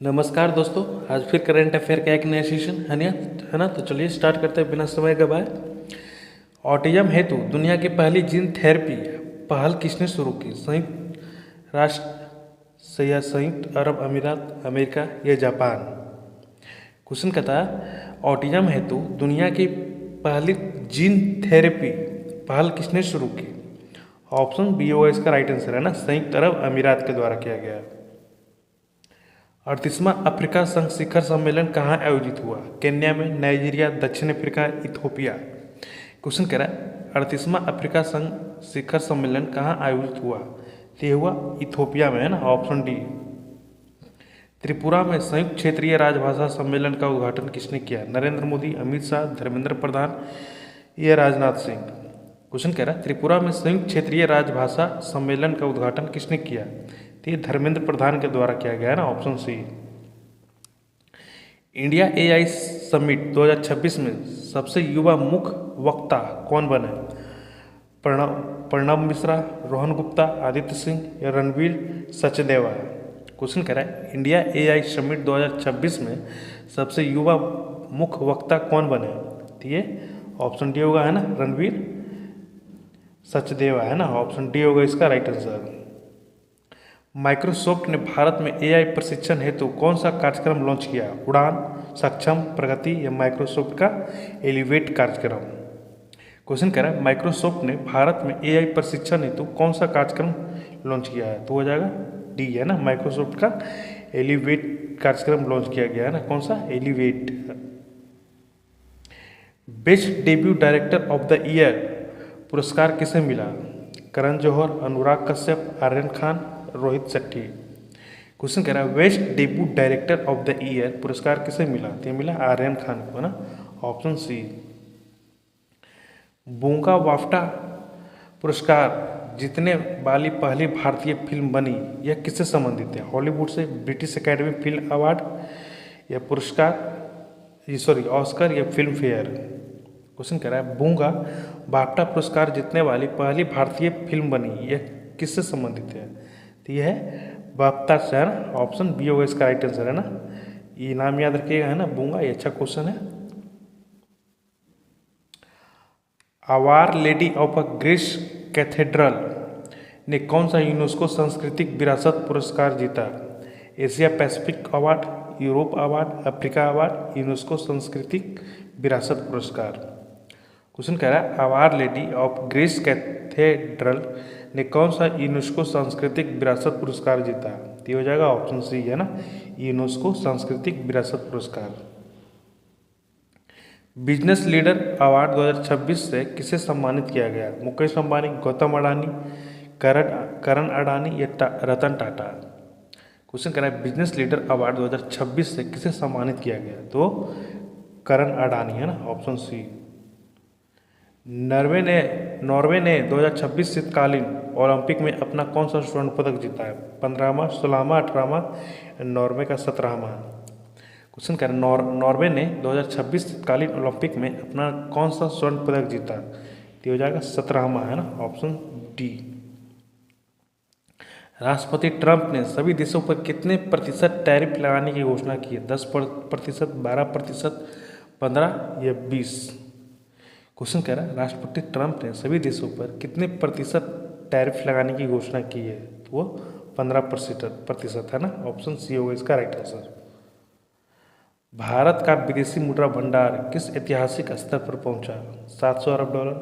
नमस्कार दोस्तों। आज फिर करंट अफेयर का एक नया सेशन है ना। तो चलिए स्टार्ट करते हैं बिना समय गवाए। ऑटिज्म हेतु दुनिया की पहली जीन थेरेपी पहल किसने शुरू की? संयुक्त राष्ट्र या संयुक्त अरब अमीरात, अमेरिका या जापान? क्वेश्चन कहता है ऑटिज्म हेतु दुनिया की पहली जीन थेरेपी पहल किसने शुरू की? ऑप्शन बी होगा इसका राइट आंसर, है ना। संयुक्त अरब अमीरात के द्वारा किया गया। 38वां अफ्रीका संघ शिखर सम्मेलन कहाँ आयोजित हुआ? केन्या में, नाइजीरिया, दक्षिण अफ्रीका, इथोपिया? क्वेश्चन कह रहा है 38वां अफ्रीका संघ शिखर सम्मेलन कहाँ आयोजित हुआ? तो ये हुआ इथोपिया में, है ना। Option D. त्रिपुरा में संयुक्त क्षेत्रीय राजभाषा सम्मेलन का उद्घाटन किसने किया? नरेंद्र मोदी, अमित शाह, धर्मेंद्र प्रधान या राजनाथ सिंह? क्वेश्चन कह रहा है त्रिपुरा में संयुक्त क्षेत्रीय राजभाषा सम्मेलन का उद्घाटन किसने किया? तो ये धर्मेंद्र प्रधान के द्वारा किया गया है ना। Option C. India AI summit 2026 में सबसे युवा मुख्य वक्ता कौन बने? प्रणब मिश्रा, रोहन गुप्ता, आदित्य सिंह या रणवीर सचदेवा? क्वेश्चन कह रहा है इंडिया एआई समिट 2026 में सबसे युवा मुख्य वक्ता कौन बने? तो ये ऑप्शन डी होगा, है ना, रणवीर सचदेवा, है ना। ऑप्शन डी होगा इसका राइट आंसर। माइक्रोसॉफ्ट ने भारत में एआई प्रशिक्षण हेतु कौन सा कार्यक्रम लॉन्च किया? उड़ान, सक्षम, प्रगति या माइक्रोसॉफ्ट का एलिवेट कार्यक्रम? क्वेश्चन कह रहा है माइक्रोसॉफ्ट ने भारत में एआई प्रशिक्षण हेतु कौन सा कार्यक्रम लॉन्च किया है? तो हो जाएगा डी, है ना। माइक्रोसॉफ्ट का एलिवेट कार्यक्रम लॉन्च किया गया है ना। कौन सा? Elevate. Best debut director of the year पुरस्कार किसे मिला? करण जौहर, अनुराग कश्यप, आर्यन खान, रोहित शेट्टी? क्वेश्चन कह रहा है best debut director of the year पुरस्कार किसे मिला? तो मिला आर्यन खान को, है ना। ऑप्शन सी। बूंगा बाफ्टा पुरस्कार जीतने वाली पहली भारतीय फिल्म बनी, यह किससे संबंधित है? हॉलीवुड से, ब्रिटिश एकेडमी फिल्म अवार्ड या ऑस्कर या फिल्म फेयर? क्वेश्चन कह रहा है बूंगा बाफ्टा पुरस्कार जीतने वाली पहली भारतीय फिल्म बनी, यह किससे संबंधित है? तो यह है बाफ्टा से, है ना। ऑप्शन बी होगा इसका राइट आंसर, है ना। ये नाम याद रखिएगा, है ना, बूंगा। ये अच्छा क्वेश्चन है। Our lady of a grace cathedral ने कौन सा यूनेस्को सांस्कृतिक विरासत पुरस्कार जीता? Asia Pacific award, Europe award, Africa award, UNESCO सांस्कृतिक विरासत पुरस्कार? क्वेश्चन कह रहा है our lady of grace cathedral ने कौन सा यूनेस्को सांस्कृतिक विरासत पुरस्कार जीता? ये हो जाएगा ऑप्शन सी, है ना, यूनेस्को सांस्कृतिक विरासत पुरस्कार। बिजनेस लीडर अवार्ड 2026 से किसे सम्मानित किया गया? मुकेश अंबानी, गौतम अडानी, करण अडानी या रतन टाटा? क्वेश्चन कह रहा है बिजनेस लीडर अवार्ड 2026 से किसे सम्मानित किया गया? तो करण अडानी, है ना। ऑप्शन सी। नॉर्वे ने 2026 शीतकालीन ओलंपिक में अपना कौन सा स्वर्ण पदक जीता है? 15वां, 16वां, 18वां, नॉर्वे का 17वां? क्वेश्चन कह रहा है नॉर्वे ने 2026 शीतकालीन ओलंपिक में अपना कौन सा स्वर्ण पदक जीता? तो हो जाएगा 17वां, है ना। Option D. राष्ट्रपति ट्रंप ने सभी देशों पर कितने प्रतिशत टैरिफ लगाने की घोषणा की है? 10%, 12%, 15 या 20? क्वेश्चन कह रहा है राष्ट्रपति ट्रंप ने सभी देशों पर कितने प्रतिशत टैरिफ लगाने की घोषणा की है? तो वो 15%, है ना। ऑप्शन सी होगा इसका राइट आंसर। भारत का विदेशी मुद्रा भंडार किस ऐतिहासिक स्तर पर पहुंचा? 700 अरब डॉलर,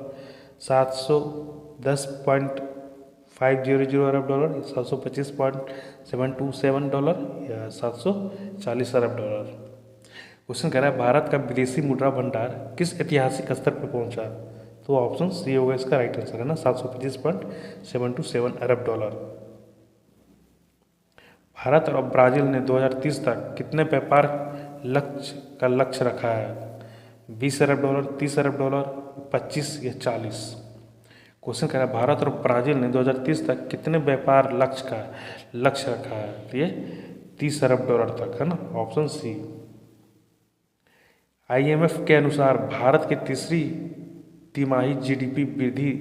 710.500 अरब डॉलर, 725.727 डॉलर या 740 अरब डॉलर? क्वेश्चन कह रहा है भारत का विदेशी मुद्रा भंडार किस ऐतिहासिक स्तर पर पहुंचा? तो ऑप्शन सी होगा इसका राइट आंसर, है ना, 725.727 अरब डॉलर। भारत और ब्राजील ने 2030 तक कितने व्यापार लक्ष्य रखा है? 20 अरब डॉलर, 30 अरब डॉलर, 25 या 40? क्वेश्चन कह रहा है भारत और ब्राजील ने 2030 तक कितने व्यापार लक्ष्य रखा है? तो ये 30 अरब डॉलर तक, है ना। ऑप्शन सी। IMF के अनुसार भारत की तीसरी तिमाही GDP वृद्धि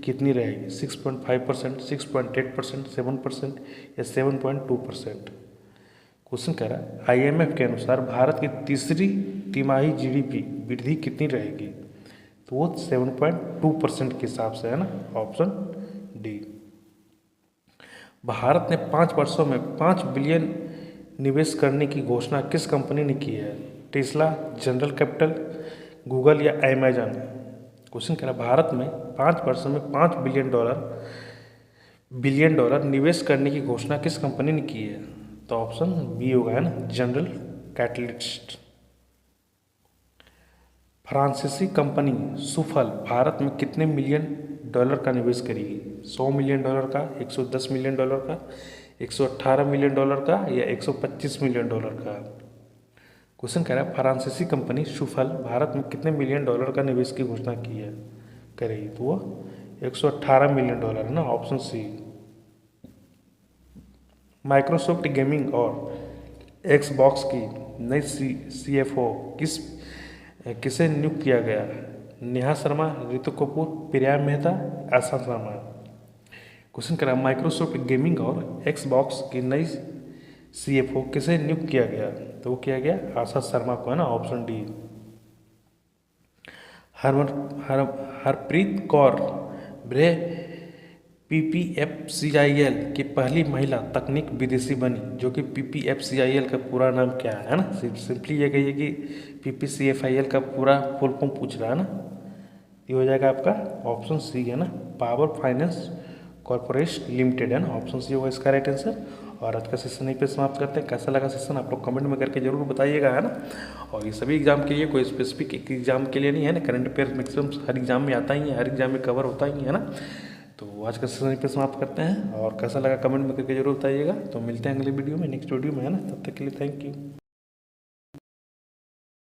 कितनी रहेगी? 6.5%, 6.8%, 7% या 7.2%? क्वेश्चन कह रहा है IMF के अनुसार भारत की तीसरी तिमाही GDP वृद्धि कितनी रहेगी? तो वो 7.2% के हिसाब से है ना, ऑप्शन डी। भारत ने 5 वर्षों में 5 बिलियन निवेश करने की घोषणा किस कंपनी ने की है? टेस्ला, जनरल कैपिटल, गूगल या अमेजन? क्वेश्चन कह रहा है भारत में 5 वर्षों में 5 बिलियन डॉलर निवेश करने की घोषणा किस कंपनी ने की है? तो ऑप्शन बी होगा, है ना, जनरल कैटलिस्ट। फ्रांसीसी कंपनी सुफल भारत में कितने मिलियन डॉलर का निवेश करेगी? 100 मिलियन डॉलर का, 110 मिलियन डॉलर का, 118 मिलियन डॉलर का या 125 मिलियन डॉलर का? क्वेश्चन कह रहा है फ्रांसीसी कंपनी सुफल भारत में कितने मिलियन डॉलर का निवेश की घोषणा की है करेगी? तो वो 118 मिलियन डॉलर, है ना, ऑप्शन सी। माइक्रोसॉफ्ट गेमिंग और एक्सबॉक्स की नई CFO किसे नियुक्त किया गया? नेहा शर्मा, ऋतु कपूर, प्रिया मेहता, आशा शर्मा? क्वेश्चन करा माइक्रोसॉफ्ट गेमिंग और एक्सबॉक्स की नई CFO किसे नियुक्त किया गया? तो वो किया गया आशा शर्मा को, है ना, ऑप्शन डी। हरप्रीत कौर ब्रे PPFCIL की पहली महिला तकनीक विदेशी बनी, जो कि PPFCIL का पूरा नाम क्या है ना? सिंपली ये कहिए कि PPCFIL का पूरा फुल फॉर्म पूछ रहा है ना। ये हो जाएगा आपका ऑप्शन सी, है ना, पावर फाइनेंस कॉर्पोरेशन लिमिटेड, है ना, ऑप्शन सी होगा इसका राइट आंसर। और आज का सेशन यहीं पे समाप्त करते हैं। कैसा लगा सेशन आप लोग कमेंट में करके जरूर बताइएगा, है ना। और ये सभी एग्जाम के लिए, कोई स्पेसिफिक एग्जाम के लिए नहीं है ना, करंट अफेयर मैक्सिमम हर एग्जाम में आता ही है, हर एग्जाम में कवर होता ही है ना। तो आज का सेशन यहीं पे समाप्त करते हैं और कैसा लगा कमेंट में करके जरूर बताइएगा। तो मिलते हैं अगले वीडियो में, नेक्स्ट वीडियो में, है ना। तब तक के लिए थैंक यू।